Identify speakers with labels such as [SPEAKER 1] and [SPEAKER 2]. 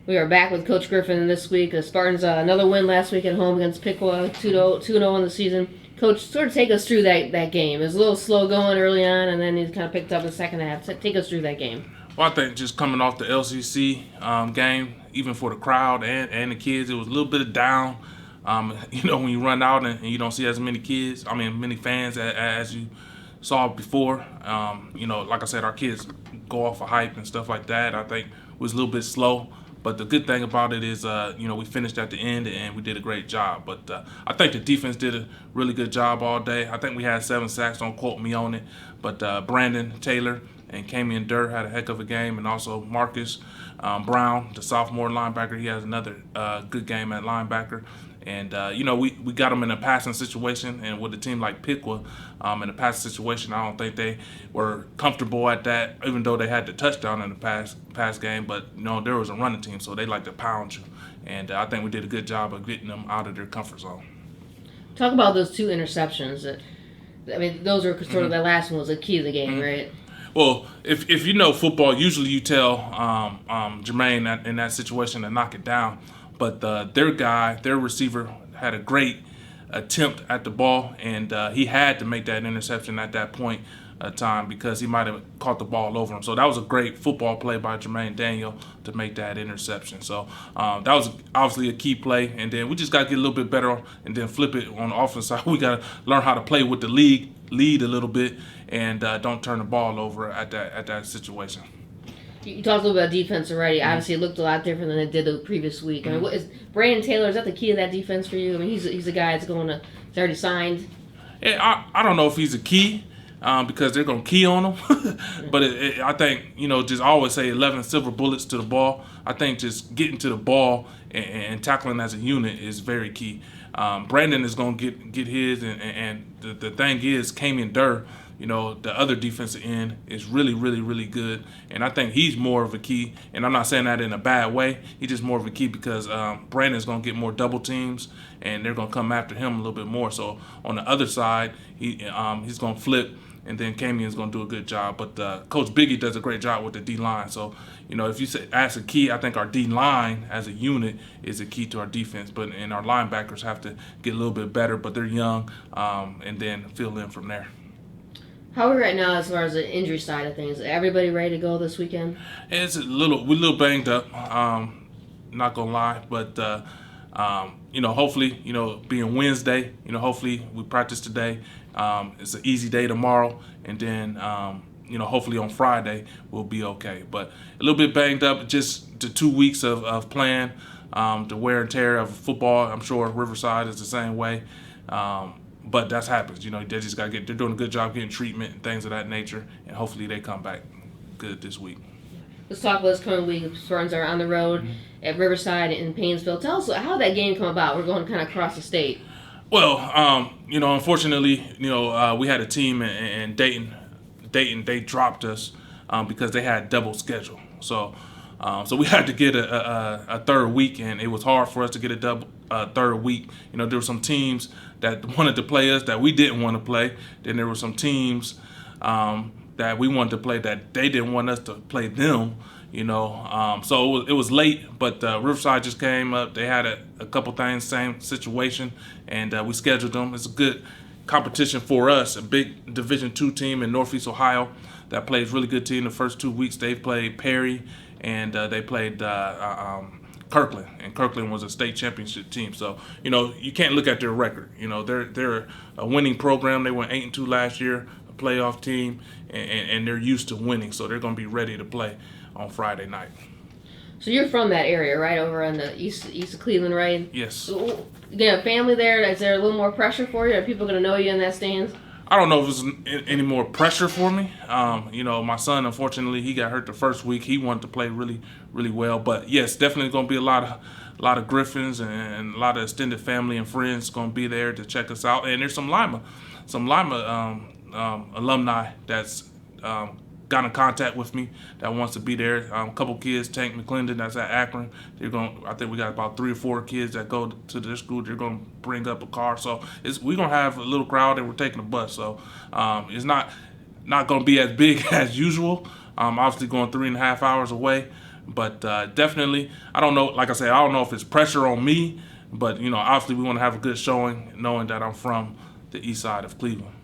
[SPEAKER 1] We are back with Coach Griffin this week. The Spartans another win last week at home against Piqua, 2-0 in the season. Coach, sort of take us through that game. It was a little slow going early on, and then it kind of picked up in the second half. Take us through that game.
[SPEAKER 2] Well, I think just coming off the LCC game, even for the crowd and the kids, it was a little bit of down. When you run out and you don't see as many many fans as you saw before. Like I said, our kids go off of hype and stuff like that. I think it was a little bit slow. But the good thing about it is, we finished at the end and we did a great job. But I think the defense did a really good job all day. I think we had 7 sacks, don't quote me on it. But Brandon Taylor and Camion Durr had a heck of a game. And also Marcus Brown, the sophomore linebacker, he has another good game at linebacker. And, we got them in a passing situation. And with a team like Piqua in a passing situation, I don't think they were comfortable at that, even though they had the touchdown in the pass game. But, there was a running team, so they like to pound you. And I think we did a good job of getting them out of their comfort zone.
[SPEAKER 1] Talk about those 2 interceptions. Those are sort of the last one was the key to the game, right?
[SPEAKER 2] Well, if you know football, usually you tell Jermaine in that situation to knock it down. But their receiver, had a great attempt at the ball, and he had to make that interception at that point of time because he might have caught the ball over him. So that was a great football play by Jermaine Daniel to make that interception. So that was obviously a key play, and then we just got to get a little bit better and then flip it on the offense side. We got to learn how to play with the lead a little bit and don't turn the ball over at that situation.
[SPEAKER 1] You talked a little about defense already. Obviously, it looked a lot different than it did the previous week. What is Brandon Taylor? Is that the key to that defense for you? He's a guy that's he's already signed.
[SPEAKER 2] Yeah, I don't know if he's a key because they're going to key on him. But I think, just always say 11 silver bullets to the ball. I think just getting to the ball and tackling as a unit is very key. Brandon is going to get his, and the thing is, Camion Durr, the other defensive end is really, really, really good. And I think he's more of a key. And I'm not saying that in a bad way. He's just more of a key because Brandon's going to get more double teams, and they're going to come after him a little bit more. So on the other side, he's going to flip, and then Camion's going to do a good job. But Coach Biggie does a great job with the D-line. So, if you ask a key, I think our D-line as a unit is a key to our defense. And our linebackers have to get a little bit better, but they're young, and then fill in from there.
[SPEAKER 1] How are we right now as far as the injury side of things? Everybody ready to go this weekend?
[SPEAKER 2] We're a little banged up. Not gonna lie, but hopefully, being Wednesday, hopefully we practice today. It's an easy day tomorrow, and then hopefully on Friday we'll be okay. But a little bit banged up, just the 2 weeks of playing, the wear and tear of football. I'm sure Riverside is the same way. But that happens, they just they're doing a good job getting treatment and things of that nature, and hopefully they come back good this week.
[SPEAKER 1] Let's talk about this coming week. Spartans are on the road at Riverside in Paynesville. Tell us how that game come about. We're going kind of across the state.
[SPEAKER 2] Well, unfortunately, we had a team in Dayton. They dropped us because they had double schedule. So we had to get a third week, and it was hard for us to get a third week. There were some teams that wanted to play us that we didn't want to play. Then there were some teams that we wanted to play that they didn't want us to play them. So it was late, but Riverside just came up. They had a couple things, same situation, and we scheduled them. It's a good competition for us, a big Division II team in Northeast Ohio that plays really good team. The first 2 weeks they've played Perry, and they played Kirkland, and Kirkland was a state championship team. So you can't look at their record. They're a winning program. They went 8-2 last year, a playoff team, and they're used to winning. So they're going to be ready to play on Friday night.
[SPEAKER 1] So you're from that area, right? Over on the east of Cleveland, right?
[SPEAKER 2] Yes.
[SPEAKER 1] So, you have family there. Is there a little more pressure for you? Are people going to know you in that stands?
[SPEAKER 2] I don't know if there's any more pressure for me. My son, unfortunately, he got hurt the first week. He wanted to play really, really well. But yes, definitely going to be a lot of Griffins and a lot of extended family and friends going to be there to check us out. And there's some Lima alumni that's got in contact with me that wants to be there. A couple kids, Tank McClendon, that's at Akron. I think we got about 3 or 4 kids that go to their school. They're going to bring up a car. So we're going to have a little crowd, and we're taking a bus. So it's not going to be as big as usual. Obviously going 3.5 hours away. But definitely, I don't know. Like I said, I don't know if it's pressure on me, but obviously we want to have a good showing, knowing that I'm from the east side of Cleveland.